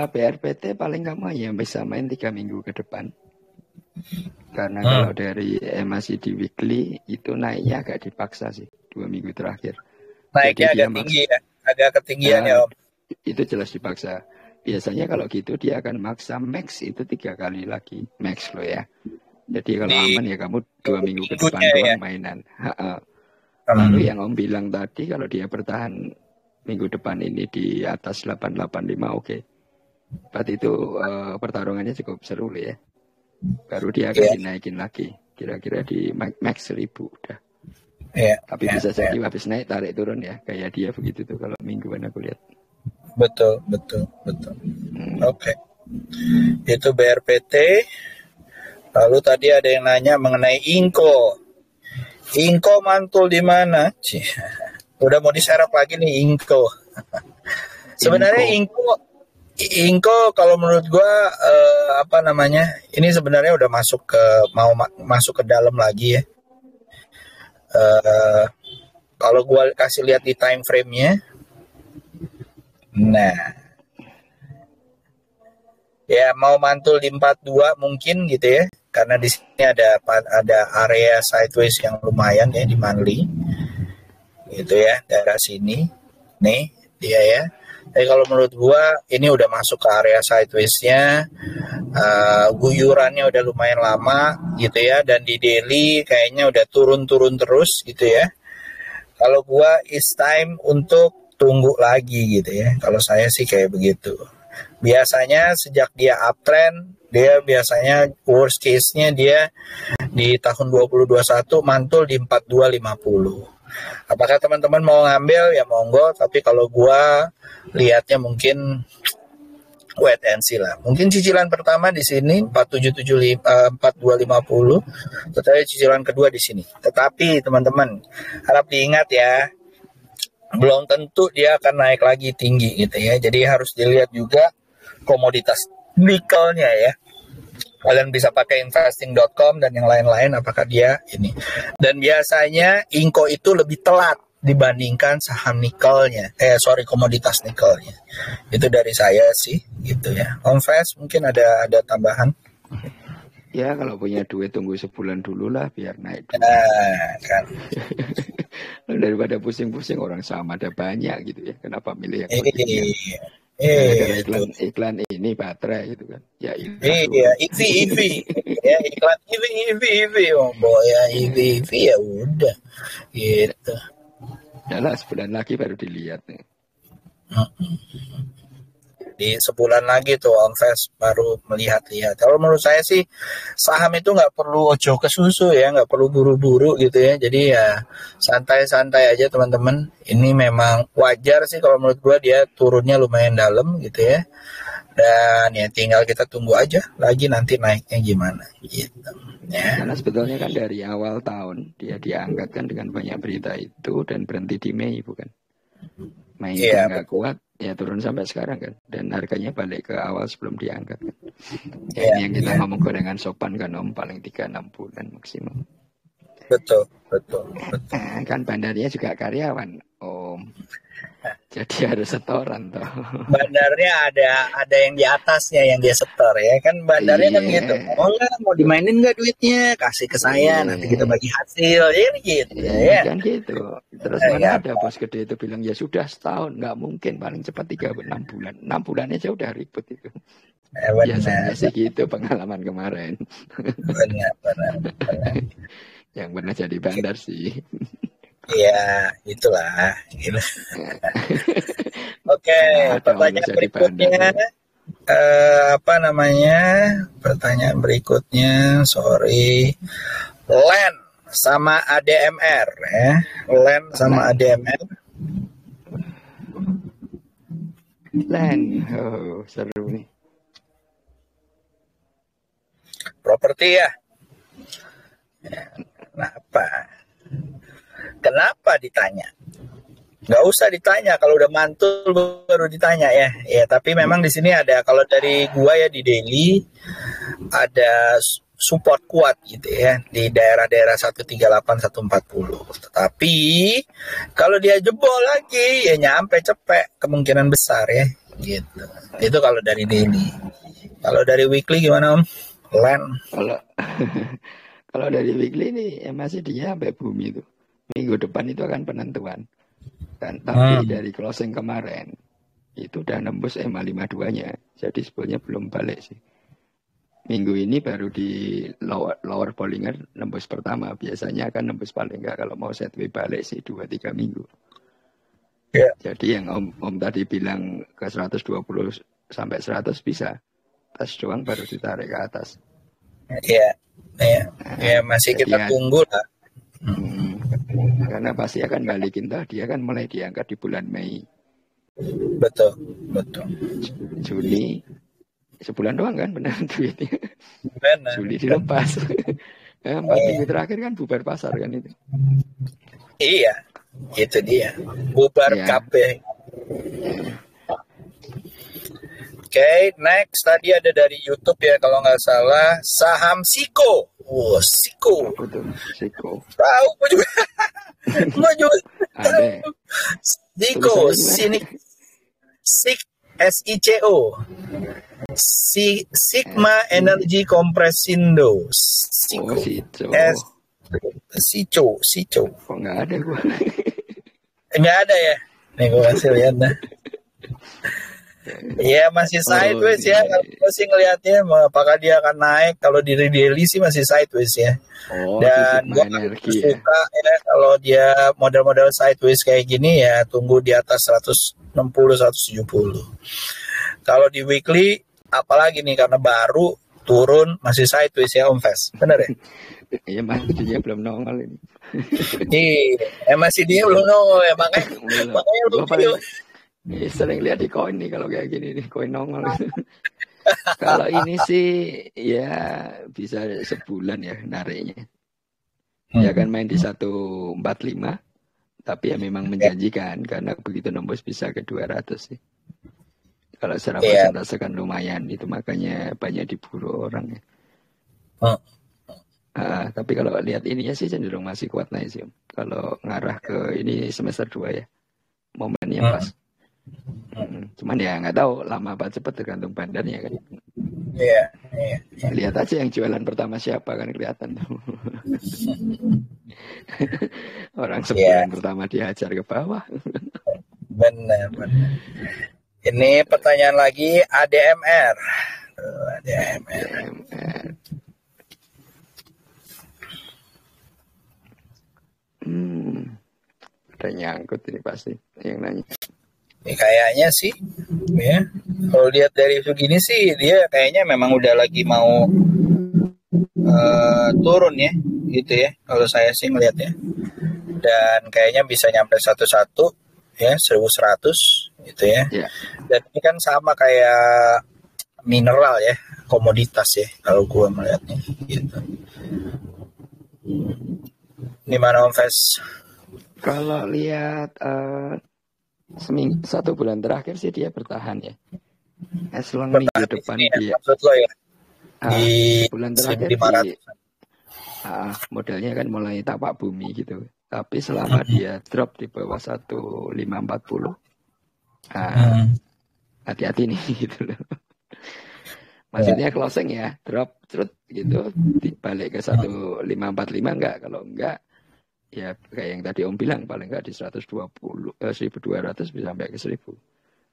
BRPT paling lama ya bisa main 3 minggu ke depan. Karena kalau dari masih di weekly itu naiknya agak dipaksa sih 2 minggu terakhir. Naiknya agak tinggi ya, agak ketinggian ya Om. Itu jelas dipaksa. Biasanya kalau gitu dia akan maksa max itu 3 kali lagi max lo ya. Jadi kalau aman ya kamu 2 minggu ke depan doang mainan. Lalu yang Om bilang tadi kalau dia bertahan minggu depan ini di atas 885 oke. Berarti itu pertarungannya cukup seru ya. Baru dia akan dinaikin lagi. Kira-kira di max 1000 udah. Tapi bisa jadi habis naik tarik turun ya. Kayak dia begitu tuh kalau mingguan aku lihat. Betul. Oke. Itu BRPT. Lalu tadi ada yang nanya mengenai Inco. Inco mantul di mana? Udah mau diserap lagi nih Inco. Sebenarnya Inco kalau menurut gue ini sebenarnya udah masuk ke dalam lagi ya. Kalau gue kasih lihat di time frame-nya, nah ya mau mantul di 42 mungkin gitu ya, karena di sini ada area sideways yang lumayan ya di monthly gitu ya, daerah sini nih dia ya. Tapi kalau menurut gua ini udah masuk ke area sideways-nya, guyurannya udah lumayan lama gitu ya, dan di daily kayaknya udah turun terus gitu ya. Kalau gua is time untuk tunggu lagi gitu ya. Kalau saya sih kayak begitu. Biasanya sejak dia uptrend, dia biasanya worst case-nya dia di tahun 2021 mantul di 4250. Apakah teman-teman mau ngambil? Ya monggo, tapi kalau gua lihatnya mungkin wait and see lah. Mungkin cicilan pertama di sini 4250, tetapi cicilan kedua di sini. Tetapi teman-teman harap diingat ya, belum tentu dia akan naik lagi tinggi gitu ya. Jadi harus dilihat juga komoditas nikelnya ya. Kalian bisa pakai investing.com dan yang lain-lain apakah dia ini. Dan biasanya Inco itu lebih telat dibandingkan saham nikelnya. Komoditas nikelnya. Itu dari saya sih gitu ya. Om Fes mungkin ada tambahan. Ya kalau punya duit tunggu sebulan dulu lah biar naik dulu. Kan. Daripada pusing-pusing orang sama ada banyak gitu ya. Kenapa milih yang Iya. Iklan ini baterai gitu kan. Ya iya, EV. Ya iklan EV. Oh boy ya EV ya udah. Gitu. Yalah sebulan lagi baru dilihat nih. Di sebulan lagi tuh Om Fes baru melihat-lihat. Kalau menurut saya sih saham itu nggak perlu ojo ke susu ya, nggak perlu buru-buru gitu ya. Jadi ya santai-santai aja teman-teman. Ini memang wajar sih kalau menurut gua dia turunnya lumayan dalam gitu ya. Dan ya tinggal kita tunggu aja lagi nanti naiknya gimana gitu. Ya. Karena sebetulnya kan dari awal tahun dia diangkat kan dengan banyak berita itu dan berhenti di Mei bukan? Mei nggak kuat. Ya turun sampai sekarang kan. Dan harganya balik ke awal sebelum diangkat kan. Ini yang kita ngomong gorengan sopan kan Om. Paling 3-6 bulan maksimum. Betul. Kan bandarnya juga karyawan Om. Jadi harus setoran toh. Bandarnya ada yang di atasnya yang dia setor ya kan, bandarnya kan gitu. Mau dimainin nggak duitnya, kasih ke saya nanti kita bagi hasil ya gitu ya. Kan gitu. Terus mana ada bos gede itu bilang ya sudah setahun, nggak mungkin, paling cepat 3-6 bulan. 6 bulan aja udah ribut itu. Biasanya sih gitu pengalaman kemarin. Benar. Yang pernah jadi bandar sih. Iya, itulah. Gitu. Oke, pertanyaan berikutnya. Pertanyaan berikutnya, sorry. LAN sama ADMR ya. LAN sama ADMR. LAN, seru nih. Properti ya. Kenapa ditanya? Nggak usah ditanya, kalau udah mantul baru ditanya ya. Ya, tapi memang di sini ada, kalau dari gua ya di daily ada support kuat gitu ya di daerah-daerah 138 140. Tetapi kalau dia jebol lagi ya nyampe cepet kemungkinan besar ya gitu. Itu kalau dari daily. Kalau dari weekly gimana Om? LAN. Kalau dari weekly ini masih dia sampai bumi itu. Minggu depan itu akan penentuan. Dan tapi dari closing kemarin itu udah nembus EMA 52-nya. Jadi sebetulnya belum balik sih. Minggu ini baru di lower Bollinger nembus pertama. Biasanya akan nembus paling enggak kalau mau setway balik sih 2-3 minggu. Yeah. Jadi yang Om tadi bilang ke 120 sampai 100 bisa. Tas doang baru ditarik ke atas. Iya. Ya masih kita tunggu lah. Karena pasti akan balikin dia kan mulai diangkat di bulan Mei. Betul. Juni sebulan doang kan benar duitnya. Benar. Juli dilepas. 4 minggu terakhir kan bubar pasar kan itu. Iya, itu dia. Bubar KP. Oke, next tadi ada dari YouTube ya kalau nggak salah, saham Siko. Siko. Betul, Siko. Tahu gue juga. Gue juga tahu. Siko, SICO. Sigma Energy Compressindo. Siko. Sico. Kok nggak ada gue? Nggak ada ya? Nih gue kasih lihat dah. Iya masih Oh sideways ya. Kalau ini. gue sih ngelihatnya apakah dia akan naik. Kalau di daily sih masih sideways ya. Oh Dan Sigma gue Energi ya. suka ya kalau dia model-model sideways kayak gini ya tunggu di atas 160 170. Kalau di weekly apalagi nih karena baru turun masih sideways ya Om Fes. Bener ya? Iya masih dia belum nongol ini. Iya, masih dia belum nongol ya Belum. makanya lu Gue paling sering lihat di koin nih kalau kayak gini nih koin nongol. Kalau ini sih ya bisa sebulan ya nariknya. Dia akan main di 145 tapi ya memang menjanjikan karena begitu nembus bisa ke 200 sih. Kalau secara Iya. persentase kan lumayan itu makanya banyak diburu orang ya. Tapi kalau lihat ini ya sih cenderung masih kuat naik sih Om. Kalau ngarah ke ini semester 2 ya momennya pas. Cuman ya nggak tahu lama apa cepat tergantung bandarnya kan. Iya. Lihat aja yang jualan pertama siapa kan kelihatan tuh. Orang sebulan pertama dihajar ke bawah. Benar. Ini pertanyaan lagi ADMR. Ada nyangkut ini pasti yang nanya. Ini kayaknya sih, ya. Kalau lihat dari segini sih, dia kayaknya memang udah lagi mau turun ya, gitu ya. Kalau saya sih ngelihatnya. Dan kayaknya bisa nyampe 1100 ya, 1100 gitu ya. Dan ini kan sama kayak mineral ya, komoditas ya. Kalau gua melihatnya, gitu. Gimana Om Fes? Kalau lihat satu bulan terakhir sih dia bertahan ya. Eselon minggu depan dia. Maksud lo ya? Di bulan terakhir 1500. modelnya kan mulai tapak bumi gitu. Tapi selama dia drop di bawah 1540, hati-hati nih gitu loh. Maksudnya closing ya, drop cerut gitu, balik ke 1545 enggak. Kalau enggak ya kayak yang tadi Om bilang paling enggak di 1200 bisa sampai ke 1000.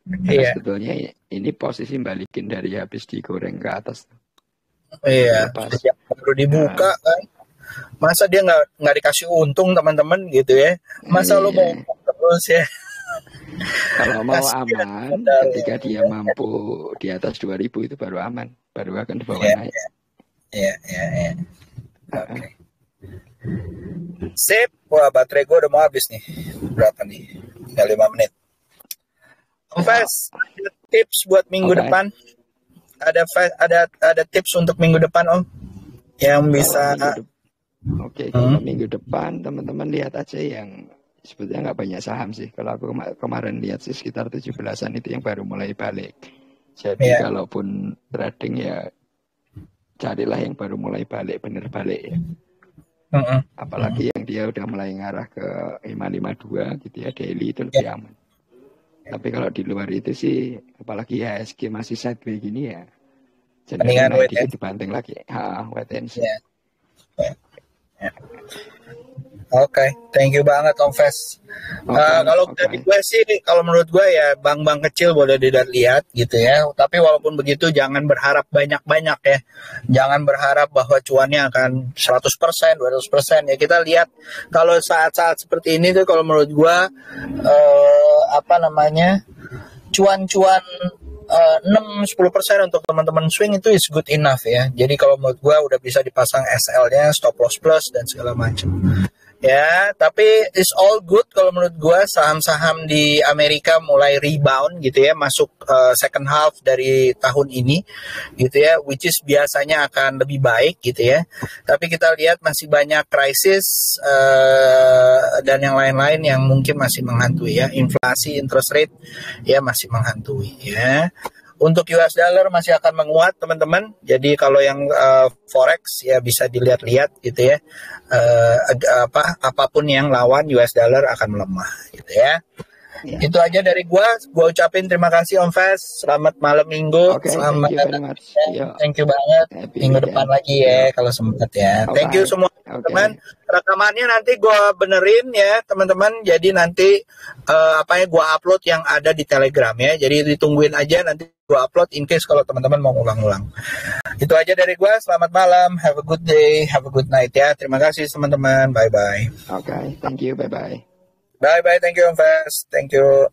Karena sebetulnya ini posisi balikin dari habis digoreng ke atas. Iya, baru dibuka kan. Masa dia nggak dikasih untung teman-teman gitu ya? Masa lo mau terus ya? Kalau mau aman, ketika dia mampu di atas 2000 itu baru aman, baru akan dibawa naik. Iya. Oke. Sip, wah baterai gue udah mau habis nih. Berapa nih? Tinggal 5 menit. Om Fes, ada tips buat minggu depan? Ada tips untuk minggu depan Om? Yang bisa. Kalau minggu depan teman-teman lihat aja yang sebetulnya nggak banyak saham sih. Kalau aku kemarin lihat sih sekitar 17-an itu yang baru mulai balik. Jadi kalaupun trading ya carilah yang baru mulai balik, bener balik ya. Apalagi yang dia udah mulai ngarah ke 552 gitu ya, daily itu lebih aman. Tapi kalau di luar itu sih, apalagi HSG masih sideways gini ya, cenderung naik dikit dibanting lagi. Wait and see. Oke, thank you banget Om Fes. Kalau dari gue sih, kalau menurut gue ya bank-bank kecil boleh dilihat gitu ya. Tapi walaupun begitu jangan berharap banyak-banyak ya. Jangan berharap bahwa cuannya akan 100%, 200% ya. Kita lihat kalau saat-saat seperti ini tuh kalau menurut gue cuan-cuan 6-10% untuk teman-teman swing itu is good enough ya. Jadi kalau menurut gue udah bisa dipasang SL-nya, stop loss plus dan segala macam. Ya, tapi it's all good kalau menurut gue. Saham-saham di Amerika mulai rebound gitu ya, masuk second half dari tahun ini gitu ya, which is biasanya akan lebih baik gitu ya. Tapi kita lihat masih banyak krisis dan yang lain-lain yang mungkin masih menghantui ya. Inflasi, interest rate ya masih menghantui ya. Untuk US dollar masih akan menguat teman-teman. Jadi kalau yang forex ya bisa dilihat-lihat gitu ya. Apapun yang lawan US dollar akan melemah gitu ya. Ya. Itu aja dari gua ucapin terima kasih Om Fes. Selamat malam Minggu. Oke, Selamat thank you very much. Yo, Thank you banget. happy Minggu weekend. depan lagi ya kalau sempat ya. Thank you Alright. semua Oke. teman. Rekamannya nanti gua benerin ya teman-teman. Jadi nanti gua upload yang ada di Telegram ya. Jadi ditungguin aja nanti gua upload in case kalau teman-teman mau ulang-ulang. Itu aja dari gua. Selamat malam. Have a good day. Have a good night ya. Terima kasih teman-teman. Bye bye. Oke, thank you. Bye bye. Bye bye. Thank you Om Fes. Thank you.